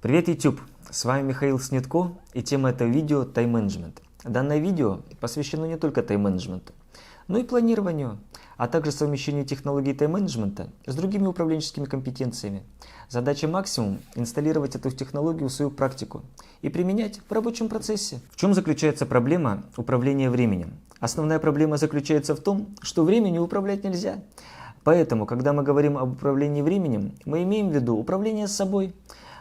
Привет, YouTube! С вами Михаил Снитко, и тема этого видео – тайм-менеджмент. Данное видео посвящено не только тайм-менеджменту, но и планированию, а также совмещению технологий тайм-менеджмента с другими управленческими компетенциями. Задача максимум – инсталлировать эту технологию в свою практику и применять в рабочем процессе. В чем заключается проблема управления временем? Основная проблема заключается в том, что временем управлять нельзя. Поэтому, когда мы говорим об управлении временем, мы имеем в виду управление собой.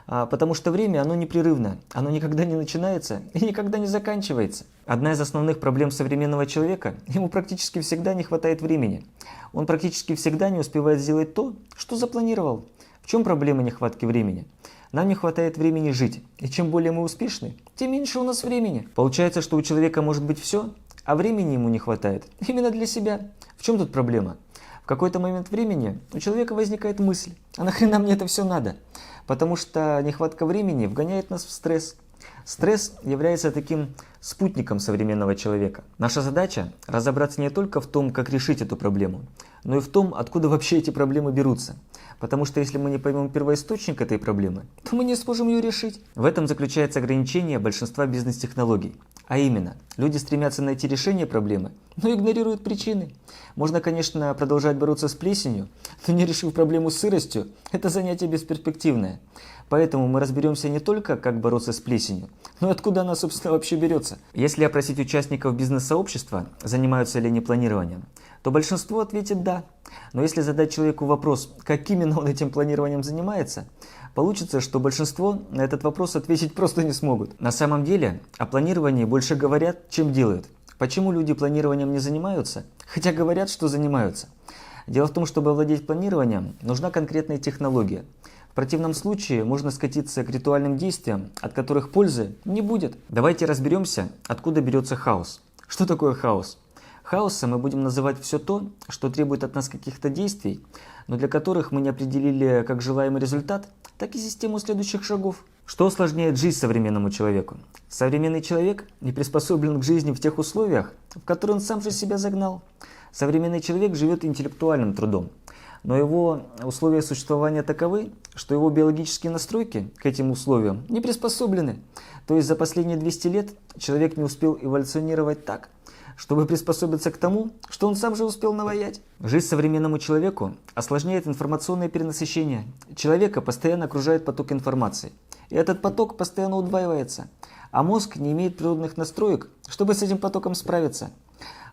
Потому что время, оно непрерывно, оно никогда не начинается и никогда не заканчивается. Одна из основных проблем современного человека – ему практически всегда не хватает времени. Он практически всегда не успевает сделать то, что запланировал. В чем проблема нехватки времени? Нам не хватает времени жить, и чем более мы успешны, тем меньше у нас времени. Получается, что у человека может быть все, а времени ему не хватает именно для себя. В чем тут проблема? В какой-то момент времени у человека возникает мысль: а нахрена мне это все надо? Потому что нехватка времени вгоняет нас в стресс. Стресс является таким спутником современного человека. Наша задача – разобраться не только в том, как решить эту проблему, но и в том, откуда вообще эти проблемы берутся. Потому что если мы не поймем первоисточник этой проблемы, то мы не сможем ее решить. В этом заключается ограничение большинства бизнес-технологий. А именно, люди стремятся найти решение проблемы, но игнорируют причины. Можно, конечно, продолжать бороться с плесенью, но не решив проблему с сыростью, это занятие бесперспективное. Поэтому мы разберемся не только, как бороться с плесенью, но и откуда она, собственно, вообще берется. Если опросить участников бизнес-сообщества, занимаются ли они планированием, то большинство ответит «да». Но если задать человеку вопрос, как именно он этим планированием занимается, получится, что большинство на этот вопрос ответить просто не смогут. На самом деле о планировании больше говорят, чем делают. Почему люди планированием не занимаются, хотя говорят, что занимаются? Дело в том, чтобы овладеть планированием, нужна конкретная технология. В противном случае можно скатиться к ритуальным действиям, от которых пользы не будет. Давайте разберемся, откуда берется хаос. Что такое хаос? Хаосом мы будем называть все то, что требует от нас каких-то действий, но для которых мы не определили как желаемый результат, так и систему следующих шагов. Что усложняет жизнь современному человеку? Современный человек не приспособлен к жизни в тех условиях, в которые он сам же себя загнал. Современный человек живет интеллектуальным трудом, но его условия существования таковы, что его биологические настройки к этим условиям не приспособлены. То есть за последние 200 лет человек не успел эволюционировать так, чтобы приспособиться к тому, что он сам же успел наваять. Жизнь современному человеку осложняет информационное перенасыщение. Человека постоянно окружает поток информации. И этот поток постоянно удваивается. А мозг не имеет природных настроек, чтобы с этим потоком справиться.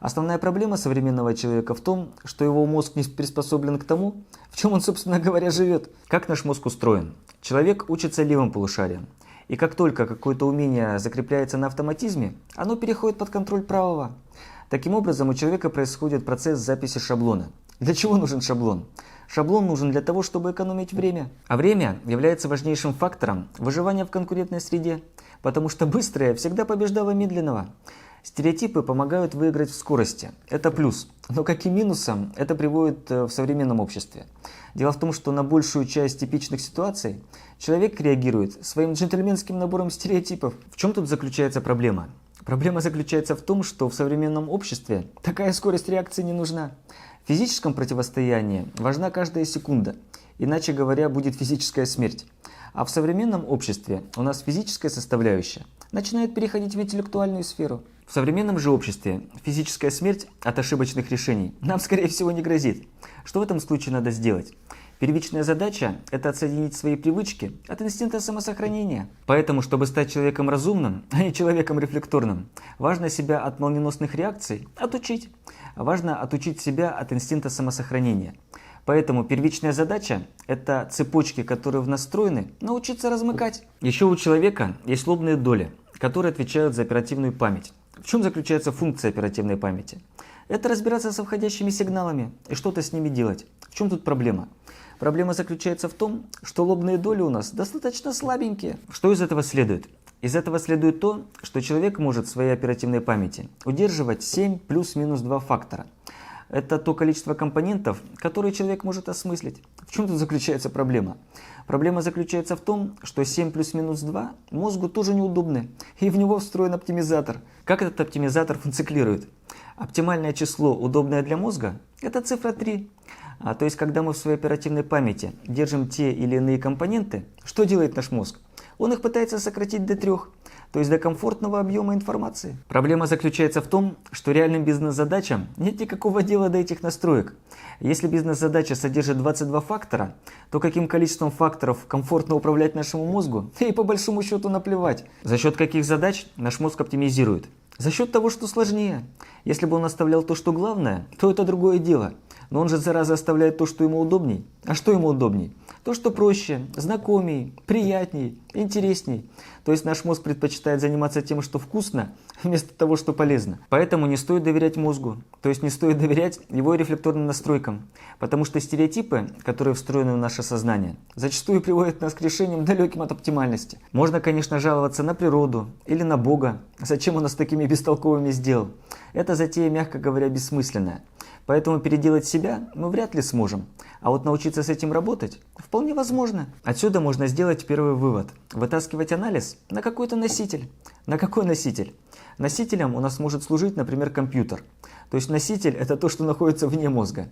Основная проблема современного человека в том, что его мозг не приспособлен к тому, в чем он, собственно говоря, живет. Как наш мозг устроен? Человек учится левым полушарием. И как только какое-то умение закрепляется на автоматизме, оно переходит под контроль правого. Таким образом, у человека происходит процесс записи шаблона. Для чего нужен шаблон? Шаблон нужен для того, чтобы экономить время. А время является важнейшим фактором выживания в конкурентной среде, потому что быстрое всегда побеждало медленного. Стереотипы помогают выиграть в скорости. Это плюс. Но как и минусом, это приводит в современном обществе. Дело в том, что на большую часть типичных ситуаций человек реагирует своим джентльменским набором стереотипов. В чем тут заключается проблема? Проблема заключается в том, что в современном обществе такая скорость реакции не нужна. В физическом противостоянии важна каждая секунда, иначе говоря, будет физическая смерть. А в современном обществе у нас физическая составляющая начинает переходить в интеллектуальную сферу. В современном же обществе физическая смерть от ошибочных решений нам, скорее всего, не грозит. Что в этом случае надо сделать? Первичная задача – это отсоединить свои привычки от инстинкта самосохранения. Поэтому, чтобы стать человеком разумным, а не человеком рефлекторным, важно себя от молниеносных реакций отучить. Важно отучить себя от инстинкта самосохранения. Поэтому первичная задача – это цепочки, которые в нас встроены, научиться размыкать. Еще у человека есть лобные доли, которые отвечают за оперативную память. В чем заключается функция оперативной памяти? Это разбираться со входящими сигналами и что-то с ними делать. В чем тут проблема? Проблема заключается в том, что лобные доли у нас достаточно слабенькие. Что из этого следует? Из этого следует то, что человек может в своей оперативной памяти удерживать 7 плюс-минус 2 фактора. Это то количество компонентов, которые человек может осмыслить. В чем тут заключается проблема? Проблема заключается в том, что 7 плюс-минус 2 мозгу тоже неудобны, и в него встроен оптимизатор. Как этот оптимизатор функционирует? Оптимальное число, удобное для мозга, это цифра 3. То есть, когда мы в своей оперативной памяти держим те или иные компоненты, что делает наш мозг? Он их пытается сократить до 3, то есть до комфортного объема информации. Проблема заключается в том, что реальным бизнес-задачам нет никакого дела до этих настроек. Если бизнес-задача содержит 22 фактора, то каким количеством факторов комфортно управлять нашему мозгу, и по большому счету наплевать. За счет каких задач наш мозг оптимизирует? За счет того, что сложнее. Если бы он оставлял то, что главное, то это другое дело. Но он же, зараза, оставляет то, что ему удобней. А что ему удобней? То, что проще, знакомей, приятней, интересней. То есть наш мозг предпочитает заниматься тем, что вкусно, вместо того, что полезно. Поэтому не стоит доверять мозгу. То есть не стоит доверять его рефлекторным настройкам. Потому что стереотипы, которые встроены в наше сознание, зачастую приводят нас к решениям, далеким от оптимальности. Можно, конечно, жаловаться на природу или на Бога. Зачем он нас такими бестолковыми сделал? Эта затея, мягко говоря, бессмысленная. Поэтому переделать себя мы вряд ли сможем. А вот научиться с этим работать вполне возможно. Отсюда можно сделать первый вывод. Вытаскивать анализ на какой-то носитель. На какой носитель? Носителем у нас может служить, например, компьютер. То есть носитель – это то, что находится вне мозга.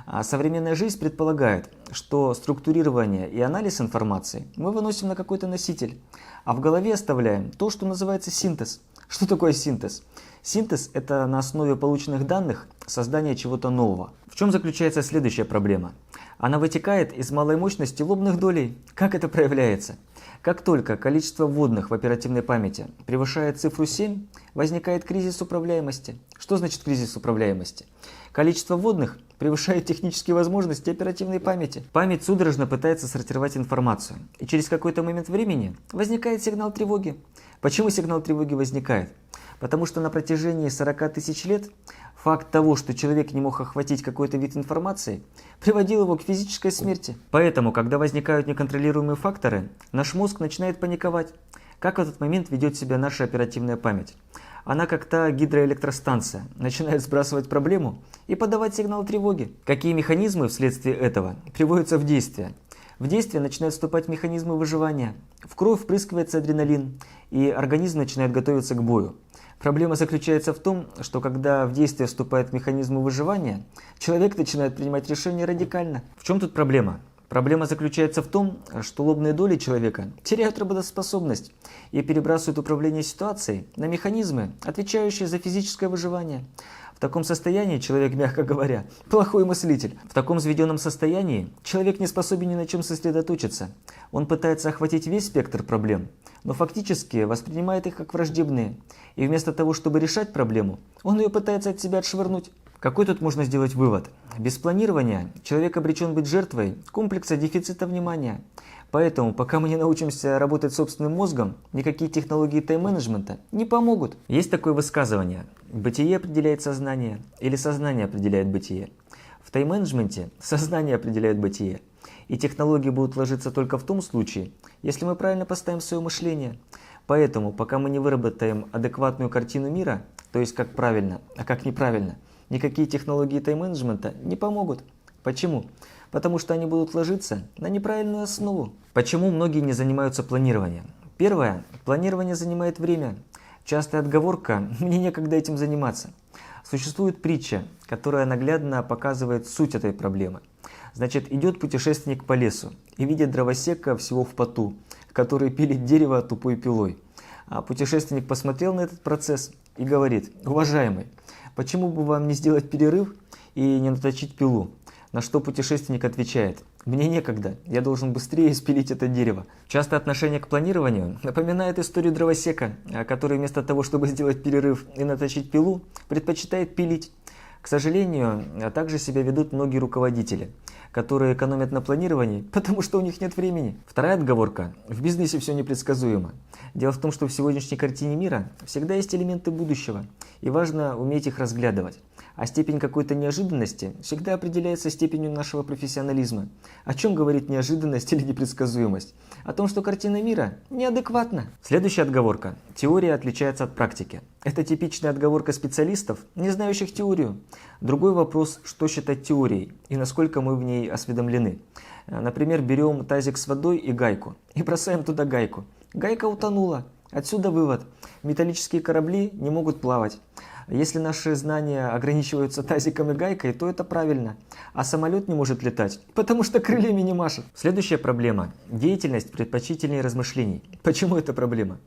А современная жизнь предполагает, что структурирование и анализ информации мы выносим на какой-то носитель. А в голове оставляем то, что называется синтез. Что такое синтез? Синтез – это на основе полученных данных создание чего-то нового. В чем заключается следующая проблема? Она вытекает из малой мощности лобных долей. Как это проявляется? Как только количество вводных в оперативной памяти превышает цифру 7, возникает кризис управляемости. Что значит кризис управляемости? Количество вводных превышает технические возможности оперативной памяти. Память судорожно пытается сортировать информацию. И через какой-то момент времени возникает сигнал тревоги. Почему сигнал тревоги возникает? Потому что на протяжении 40 тысяч лет факт того, что человек не мог охватить какой-то вид информации, приводил его к физической смерти. Поэтому, когда возникают неконтролируемые факторы, наш мозг начинает паниковать. Как в этот момент ведет себя наша оперативная память? Она, как та гидроэлектростанция, начинает сбрасывать проблему и подавать сигнал тревоги. Какие механизмы вследствие этого приводятся в действие? В действие начинают вступать механизмы выживания. В кровь впрыскивается адреналин, и организм начинает готовиться к бою. Проблема заключается в том, что когда в действие вступают механизмы выживания, человек начинает принимать решения радикально. В чем тут проблема? Проблема заключается в том, что лобные доли человека теряют работоспособность и перебрасывают управление ситуацией на механизмы, отвечающие за физическое выживание. В таком состоянии человек, мягко говоря, плохой мыслитель. В таком взведенном состоянии человек не способен ни на чем сосредоточиться. Он пытается охватить весь спектр проблем, но фактически воспринимает их как враждебные. И вместо того, чтобы решать проблему, он ее пытается от себя отшвырнуть. Какой тут можно сделать вывод? Без планирования человек обречен быть жертвой комплекса дефицита внимания. Поэтому, пока мы не научимся работать собственным мозгом, никакие технологии тайм-менеджмента не помогут. Есть такое высказывание: бытие определяет сознание или сознание определяет бытие. В тайм-менеджменте сознание определяет бытие. И технологии будут ложиться только в том случае, если мы правильно поставим свое мышление. Поэтому, пока мы не выработаем адекватную картину мира, то есть как правильно, а как неправильно, никакие технологии тайм-менеджмента не помогут. Почему? Потому что они будут ложиться на неправильную основу. Почему многие не занимаются планированием? Первое. Планирование занимает время. Частая отговорка «мне некогда этим заниматься». Существует притча, которая наглядно показывает суть этой проблемы. Значит, идет путешественник по лесу и видит дровосека всего в поту, который пилит дерево тупой пилой. А путешественник посмотрел на этот процесс и говорит: «Уважаемый, почему бы вам не сделать перерыв и не наточить пилу?» На что путешественник отвечает: «Мне некогда, я должен быстрее спилить это дерево». Часто отношение к планированию напоминает историю дровосека, который вместо того, чтобы сделать перерыв и наточить пилу, предпочитает пилить. К сожалению, также себя ведут многие руководители, которые экономят на планировании, потому что у них нет времени. Вторая отговорка: в бизнесе все непредсказуемо. Дело в том, что в сегодняшней картине мира всегда есть элементы будущего, и важно уметь их разглядывать. А степень какой-то неожиданности всегда определяется степенью нашего профессионализма. О чем говорит неожиданность или непредсказуемость? О том, что картина мира неадекватна. Следующая отговорка: теория отличается от практики. Это типичная отговорка специалистов, не знающих теорию. Другой вопрос, что считать теорией и насколько мы в ней осведомлены. Например, берем тазик с водой и гайку и бросаем туда гайку. Гайка утонула. Отсюда вывод: металлические корабли не могут плавать. Если наши знания ограничиваются тазиком и гайкой, то это правильно. А самолет не может летать, потому что крыльями не машет. Следующая проблема – деятельность предпочтительнее размышлений. Почему это проблема?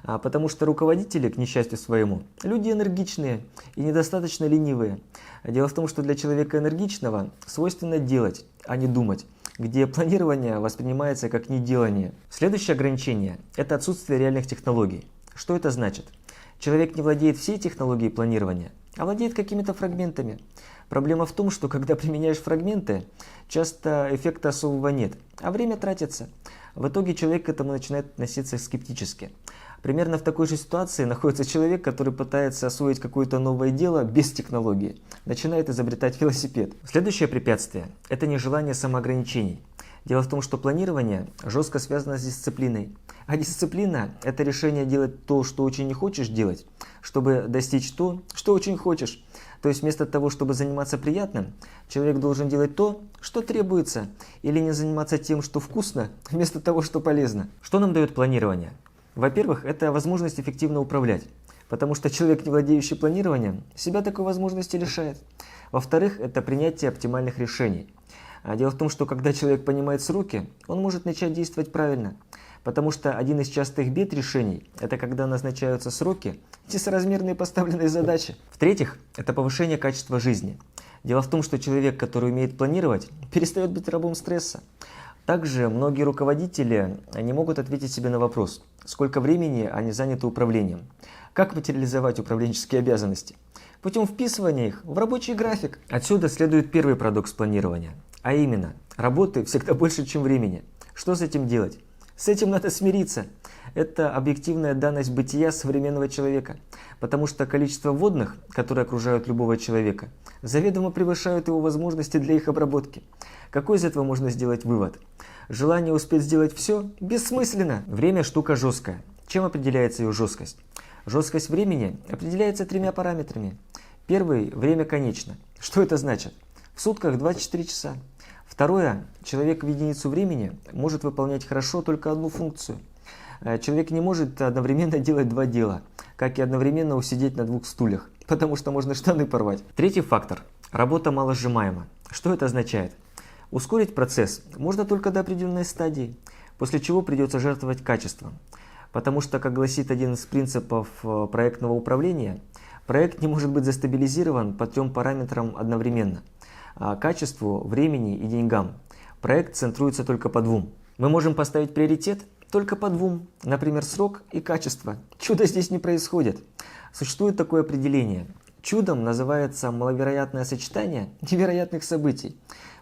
Потому что руководители, к несчастью своему, люди энергичные и недостаточно ленивые. Дело в том, что для человека энергичного свойственно делать, а не думать, где планирование воспринимается как неделание. Следующее ограничение – это отсутствие реальных технологий. Что это значит? Человек не владеет всей технологией планирования, а владеет какими-то фрагментами. Проблема в том, что когда применяешь фрагменты, часто эффекта особого нет, а время тратится. В итоге человек к этому начинает относиться скептически. Примерно в такой же ситуации находится человек, который пытается освоить какое-то новое дело без технологии, начинает изобретать велосипед. Следующее препятствие – это нежелание самоограничений. Дело в том, что планирование жестко связано с дисциплиной. А дисциплина – это решение делать то, что очень не хочешь делать, чтобы достичь то, что очень хочешь. То есть вместо того, чтобы заниматься приятным, человек должен делать то, что требуется, или не заниматься тем, что вкусно, вместо того, что полезно. Что нам дает планирование? Во-первых, это возможность эффективно управлять, потому что человек, не владеющий планированием, себя такой возможности лишает. Во-вторых, это принятие оптимальных решений. Дело в том, что когда человек понимает сроки, он может начать действовать правильно, потому что один из частых бед решений – это когда назначаются сроки, несоразмерные поставленные задачи. В-третьих, это повышение качества жизни. Дело в том, что человек, который умеет планировать, перестает быть рабом стресса. Также многие руководители не могут ответить себе на вопрос, сколько времени они заняты управлением. Как материализовать управленческие обязанности? Путем вписывания их в рабочий график. Отсюда следует первый парадокс планирования, а именно, работы всегда больше, чем времени. Что с этим делать? С этим надо смириться. Это объективная данность бытия современного человека, потому что количество вводных, которые окружают любого человека, заведомо превышают его возможности для их обработки. Какой из этого можно сделать вывод? Желание успеть сделать все бессмысленно. Время – штука жесткая. Чем определяется ее жесткость? Жесткость времени определяется тремя параметрами. Первый – время конечно. Что это значит? В сутках 24 часа. Второе – человек в единицу времени может выполнять хорошо только одну функцию. Человек не может одновременно делать два дела, как и одновременно усидеть на двух стульях, потому что можно штаны порвать. Третий фактор – работа малосжимаема. Что это означает? Ускорить процесс можно только до определенной стадии, после чего придется жертвовать качеством. Потому что, как гласит один из принципов проектного управления, проект не может быть застабилизирован по трем параметрам одновременно – качеству, времени и деньгам. Проект центруется только по двум. Мы можем поставить приоритет только по двум, например, срок и качество. Чудо здесь не происходит. Существует такое определение. Чудом называется маловероятное сочетание невероятных событий.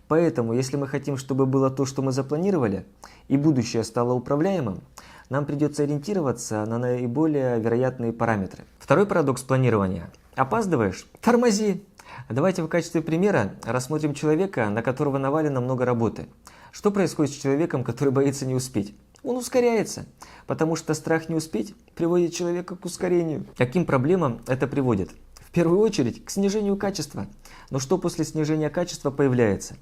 Поэтому, если мы хотим, чтобы было то, что мы запланировали, и будущее стало управляемым, нам придется ориентироваться на наиболее вероятные параметры. Второй парадокс планирования. Опаздываешь? Тормози! Давайте в качестве примера рассмотрим человека, на которого навалено много работы. Что происходит с человеком, который боится не успеть? Он ускоряется, потому что страх не успеть приводит человека к ускорению. К каким проблемам это приводит? В первую очередь к снижению качества. Но что после снижения качества появляется?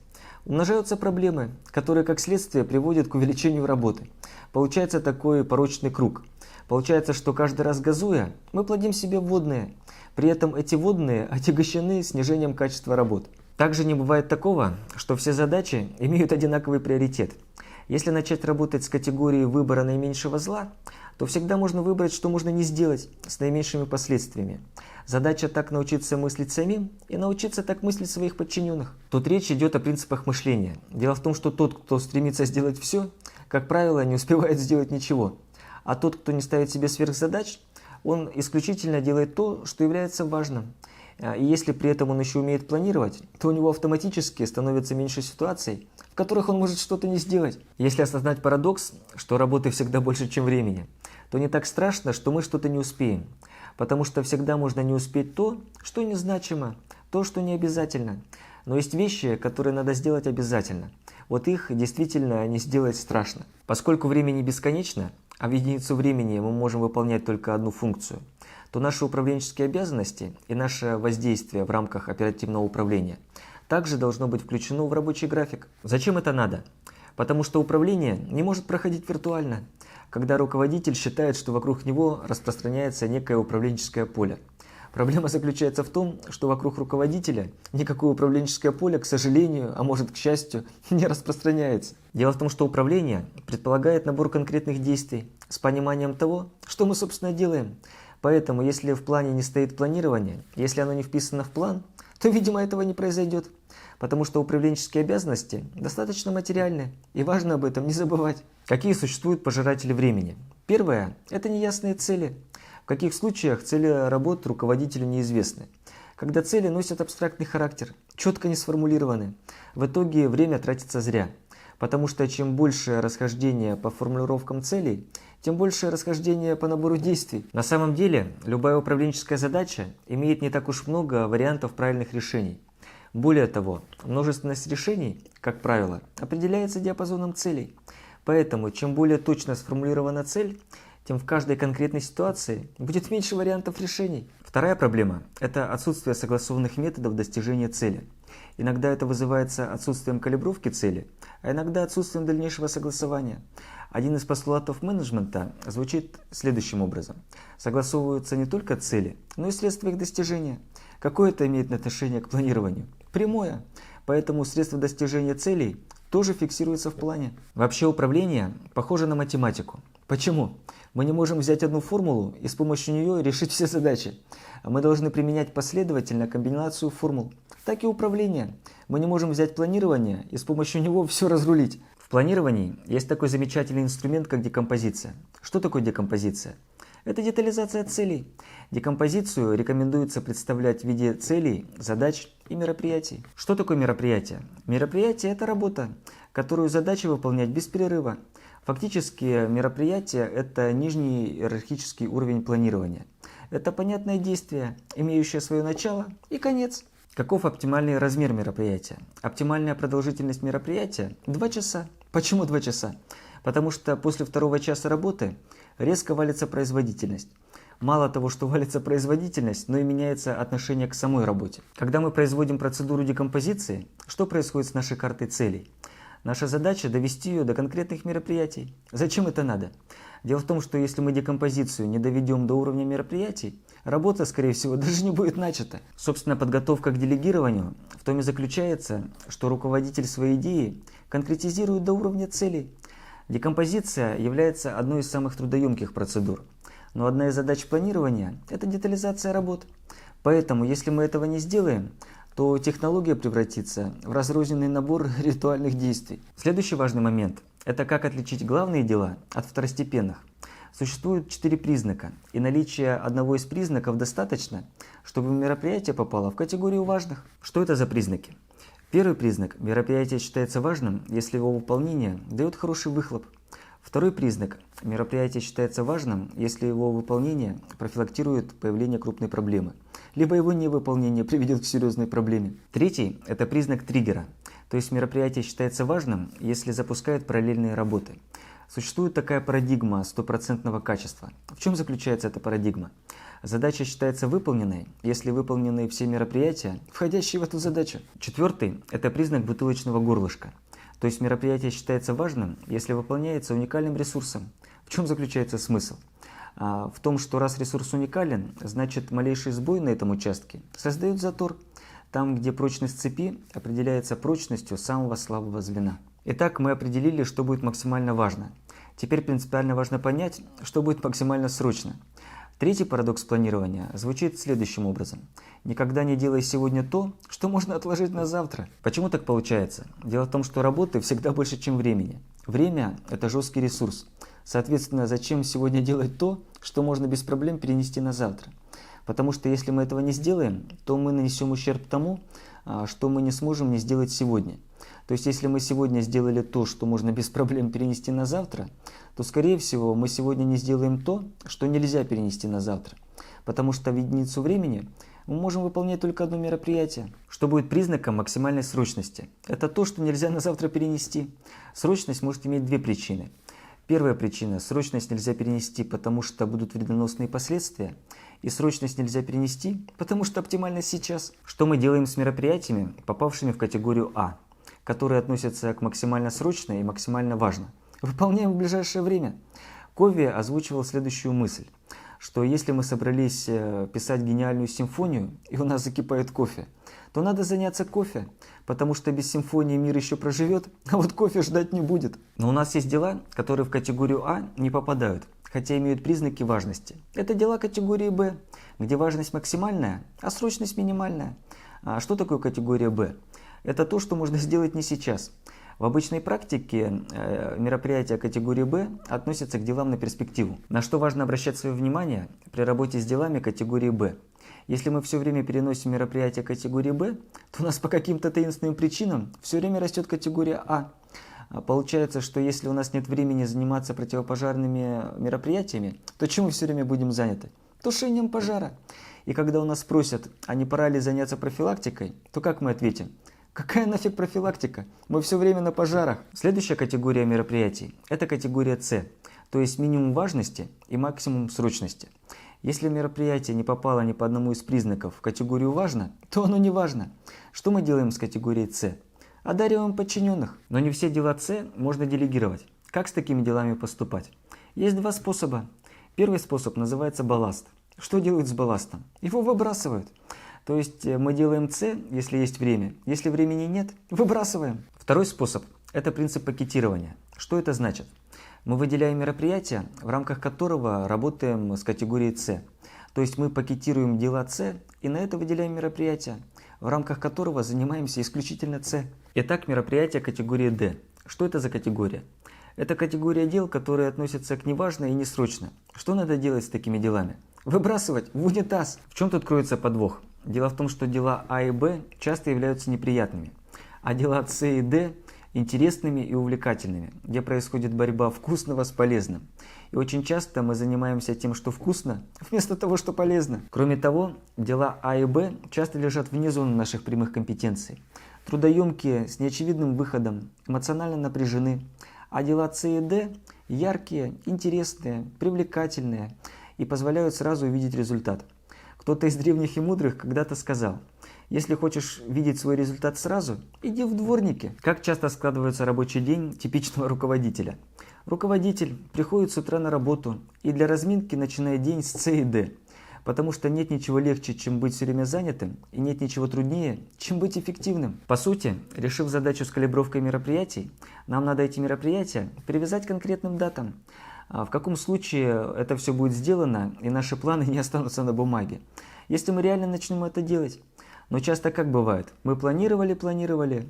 Умножаются проблемы, которые как следствие приводят к увеличению работы. Получается такой порочный круг. Получается, что каждый раз газуя, мы плодим себе вводные. При этом эти вводные отягощены снижением качества работ. Также не бывает такого, что все задачи имеют одинаковый приоритет. Если начать работать с категорией выбора наименьшего зла, то всегда можно выбрать, что можно не сделать с наименьшими последствиями. Задача так научиться мыслить самим и научиться так мыслить своих подчиненных. Тут речь идет о принципах мышления. Дело в том, что тот, кто стремится сделать все, как правило, не успевает сделать ничего. А тот, кто не ставит себе сверхзадач, он исключительно делает то, что является важным. И если при этом он еще умеет планировать, то у него автоматически становится меньше ситуаций, в которых он может что-то не сделать. Если осознать парадокс, что работы всегда больше, чем времени, то не так страшно, что мы что-то не успеем. Потому что всегда можно не успеть то, что незначимо, то, что не обязательно. Но есть вещи, которые надо сделать обязательно. Вот их действительно не сделать страшно. Поскольку время не бесконечно, а в единицу времени мы можем выполнять только одну функцию, то наши управленческие обязанности и наше воздействие в рамках оперативного управления также должно быть включено в рабочий график. Зачем это надо? Потому что управление не может проходить виртуально, когда руководитель считает, что вокруг него распространяется некое управленческое поле. Проблема заключается в том, что вокруг руководителя никакое управленческое поле, к сожалению, а может к счастью, не распространяется. Дело в том, что управление предполагает набор конкретных действий с пониманием того, что мы, собственно, делаем. Поэтому, если в плане не стоит планирование, если оно не вписано в план, то, видимо, этого не произойдет. Потому что управленческие обязанности достаточно материальны, и важно об этом не забывать. Какие существуют пожиратели времени? Первое – это неясные цели. В каких случаях цели работ руководителю неизвестны? Когда цели носят абстрактный характер, четко не сформулированы, в итоге время тратится зря. Потому что чем больше расхождение по формулировкам целей, тем больше расхождение по набору действий. На самом деле, любая управленческая задача имеет не так уж много вариантов правильных решений. Более того, множественность решений, как правило, определяется диапазоном целей. Поэтому, чем более точно сформулирована цель, тем в каждой конкретной ситуации будет меньше вариантов решений. Вторая проблема – это отсутствие согласованных методов достижения цели. Иногда это вызывается отсутствием калибровки цели, а иногда отсутствием дальнейшего согласования. Один из постулатов менеджмента звучит следующим образом. Согласовываются не только цели, но и средства их достижения. Какое это имеет отношение к планированию? Прямое. Поэтому средства достижения целей тоже фиксируются в плане. Вообще управление похоже на математику. Почему? Мы не можем взять одну формулу и с помощью нее решить все задачи. Мы должны применять последовательно комбинацию формул. Так и управление. Мы не можем взять планирование и с помощью него все разрулить. В планировании есть такой замечательный инструмент, как декомпозиция. Что такое декомпозиция? Это детализация целей. Декомпозицию рекомендуется представлять в виде целей, задач и мероприятий. Что такое мероприятие? Мероприятие – это работа, которую задача выполнять без перерыва. Фактически мероприятие – это нижний иерархический уровень планирования. Это понятное действие, имеющее свое начало и конец. Каков оптимальный размер мероприятия? Оптимальная продолжительность мероприятия – 2 часа. Почему 2 часа? Потому что после 2-го часа работы резко валится производительность. Мало того, что валится производительность, но и меняется отношение к самой работе. Когда мы производим процедуру декомпозиции, что происходит с нашей картой целей? Наша задача – довести ее до конкретных мероприятий. Зачем это надо? Дело в том, что если мы декомпозицию не доведем до уровня мероприятий, работа, скорее всего, даже не будет начата. Собственно, подготовка к делегированию в том и заключается, что руководитель своей идеи конкретизирует до уровня целей. Декомпозиция является одной из самых трудоемких процедур. Но одна из задач планирования – это детализация работ. Поэтому, если мы этого не сделаем, то технология превратится в разрозненный набор ритуальных действий. Следующий важный момент – это как отличить главные дела от второстепенных. Существует 4 признака, и наличие одного из признаков достаточно, чтобы мероприятие попало в категорию важных. Что это за признаки? Первый признак – мероприятие считается важным, если его выполнение дает хороший выхлоп. Второй признак – мероприятие считается важным, если его выполнение профилактирует появление крупной проблемы, либо его невыполнение приведет к серьезной проблеме. Третий – это признак триггера, то есть мероприятие считается важным, если запускает параллельные работы. Существует такая парадигма стопроцентного качества. В чем заключается эта парадигма? Задача считается выполненной, если выполнены все мероприятия, входящие в эту задачу. Четвертый – это признак бутылочного горлышка. То есть мероприятие считается важным, если выполняется уникальным ресурсом. В чем заключается смысл? В том, что раз ресурс уникален, значит малейший сбой на этом участке создает затор. Там, где прочность цепи определяется прочностью самого слабого звена. Итак, мы определили, что будет максимально важно. Теперь принципиально важно понять, что будет максимально срочно. Третий парадокс планирования звучит следующим образом. Никогда не делай сегодня то, что можно отложить на завтра. Почему так получается? Дело в том, что работы всегда больше, чем времени. Время – это жесткий ресурс. Соответственно, зачем сегодня делать то, что можно без проблем перенести на завтра? Потому что если мы этого не сделаем, то мы нанесем ущерб тому, что мы не сможем не сделать сегодня. То есть, если мы сегодня сделали то, что можно без проблем перенести на завтра, то, скорее всего, мы сегодня не сделаем то, что нельзя перенести на завтра. Потому что в единицу времени мы можем выполнять только одно мероприятие. Что будет признаком максимальной срочности? Это то, что нельзя на завтра перенести. Срочность может иметь 2 причины. Первая причина – срочность нельзя перенести, потому что будут вредоносные последствия. И срочность нельзя перенести, потому что оптимально сейчас. Что мы делаем с мероприятиями, попавшими в категорию А, которые относятся к максимально срочно и максимально важно? Выполняем в ближайшее время. Кови озвучивал следующую мысль. что если мы собрались писать гениальную симфонию, и у нас закипает кофе, то надо заняться кофе, потому что без симфонии мир еще проживет, а вот кофе ждать не будет. Но у нас есть дела, которые в категорию А не попадают, хотя имеют признаки важности. Это дела категории Б, где важность максимальная, а срочность минимальная. А что такое категория Б? Это то, что можно сделать не сейчас. В обычной практике мероприятия категории Б относятся к делам на перспективу. На что важно обращать свое внимание при работе с делами категории Б. Если мы все время переносим мероприятия категории Б, то у нас по каким-то таинственным причинам все время растет категория А. Получается, что если у нас нет времени заниматься противопожарными мероприятиями, то чем мы все время будем заняты? Тушением пожара. И когда у нас спросят, а не пора ли заняться профилактикой, то как мы ответим? Какая нафиг профилактика? Мы все время на пожарах. Следующая категория мероприятий – это категория С, то есть минимум важности и максимум срочности. Если мероприятие не попало ни по одному из признаков в категорию «важно», то оно не важно. Что мы делаем с категорией С? Одариваем подчиненных. Но не все дела С можно делегировать. Как с такими делами поступать? Есть два способа. Первый способ называется балласт. Что делают с балластом? Его выбрасывают. То есть мы делаем С, если есть время. Если времени нет, выбрасываем. Второй способ – это принцип пакетирования. Что это значит? Мы выделяем мероприятие, в рамках которого работаем с категорией С. То есть мы пакетируем дела С и на это выделяем мероприятие, в рамках которого занимаемся исключительно С. Итак, мероприятие категории D. Что это за категория? Это категория дел, которые относятся к неважно и несрочно. Что надо делать с такими делами? Выбрасывать в унитаз. В чем тут кроется подвох? Дело в том, что дела А и Б часто являются неприятными, а дела С и Д интересными и увлекательными, где происходит борьба вкусного с полезным. И очень часто мы занимаемся тем, что вкусно, вместо того, что полезно. Кроме того, дела А и Б часто лежат вне зоны наших прямых компетенций. Трудоемкие, с неочевидным выходом, эмоционально напряжены, а дела С и Д яркие, интересные, привлекательные и позволяют сразу увидеть результат. Кто-то из древних и мудрых когда-то сказал: если хочешь видеть свой результат сразу, иди в дворники. Как часто складывается рабочий день типичного руководителя? Руководитель приходит с утра на работу и для разминки начинает день с С и Д, потому что нет ничего легче, чем быть все время занятым, и нет ничего труднее, чем быть эффективным. По сути, решив задачу с калибровкой мероприятий, нам надо эти мероприятия привязать к конкретным датам. В каком случае это все будет сделано и наши планы не останутся на бумаге, если мы реально начнем это делать. Но часто как бывает, мы планировали,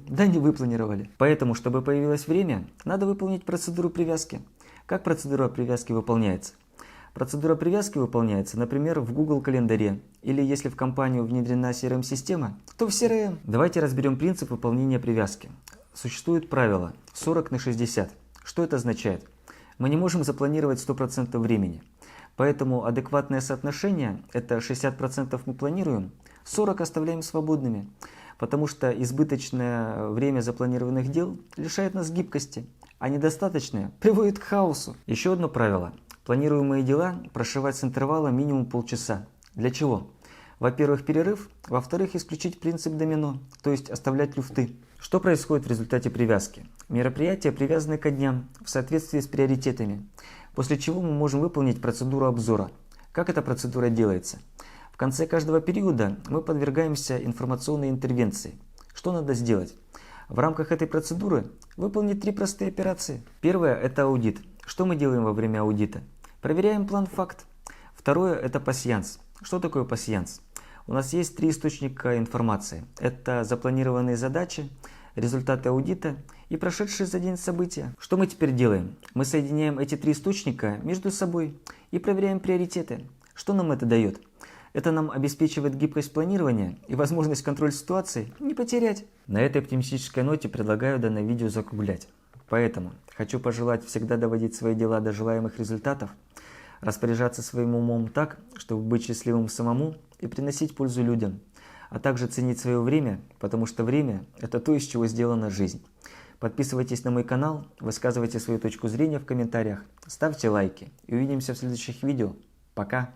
да не выпланировали. Поэтому, чтобы появилось время, надо выполнить процедуру привязки. Как процедура привязки выполняется? Процедура привязки выполняется, например, в Google календаре, или если в компанию внедрена CRM-система, то в CRM. Давайте разберем принцип выполнения привязки. Существует правило 40/60. Что это означает? Мы не можем запланировать 100% времени. Поэтому адекватное соотношение – это 60% мы планируем, 40% оставляем свободными. Потому что избыточное время запланированных дел лишает нас гибкости, а недостаточное приводит к хаосу. Еще одно правило – планируемые дела прошивать с интервалом минимум полчаса. Для чего? Во-первых, перерыв, во-вторых, исключить принцип домино, то есть оставлять люфты. Что происходит в результате привязки? Мероприятия привязаны ко дням в соответствии с приоритетами, после чего мы можем выполнить процедуру обзора. Как эта процедура делается? В конце каждого периода мы подвергаемся информационной интервенции. Что надо сделать? В рамках этой процедуры выполнить 3 простые операции. Первое – это аудит. Что мы делаем во время аудита? Проверяем план-факт. Второе – это пасьянс. Что такое пасьянс? У нас есть 3 источника информации. Это запланированные задачи, результаты аудита и прошедшие за день события. Что мы теперь делаем? Мы соединяем эти 3 источника между собой и проверяем приоритеты. Что нам это дает? Это нам обеспечивает гибкость планирования и возможность контроль ситуации не потерять. На этой оптимистической ноте предлагаю данное видео закруглять. Поэтому хочу пожелать всегда доводить свои дела до желаемых результатов, распоряжаться своим умом так, чтобы быть счастливым самому и приносить пользу людям, а также ценить свое время, потому что время – это то, из чего сделана жизнь. Подписывайтесь на мой канал, высказывайте свою точку зрения в комментариях, ставьте лайки и увидимся в следующих видео. Пока!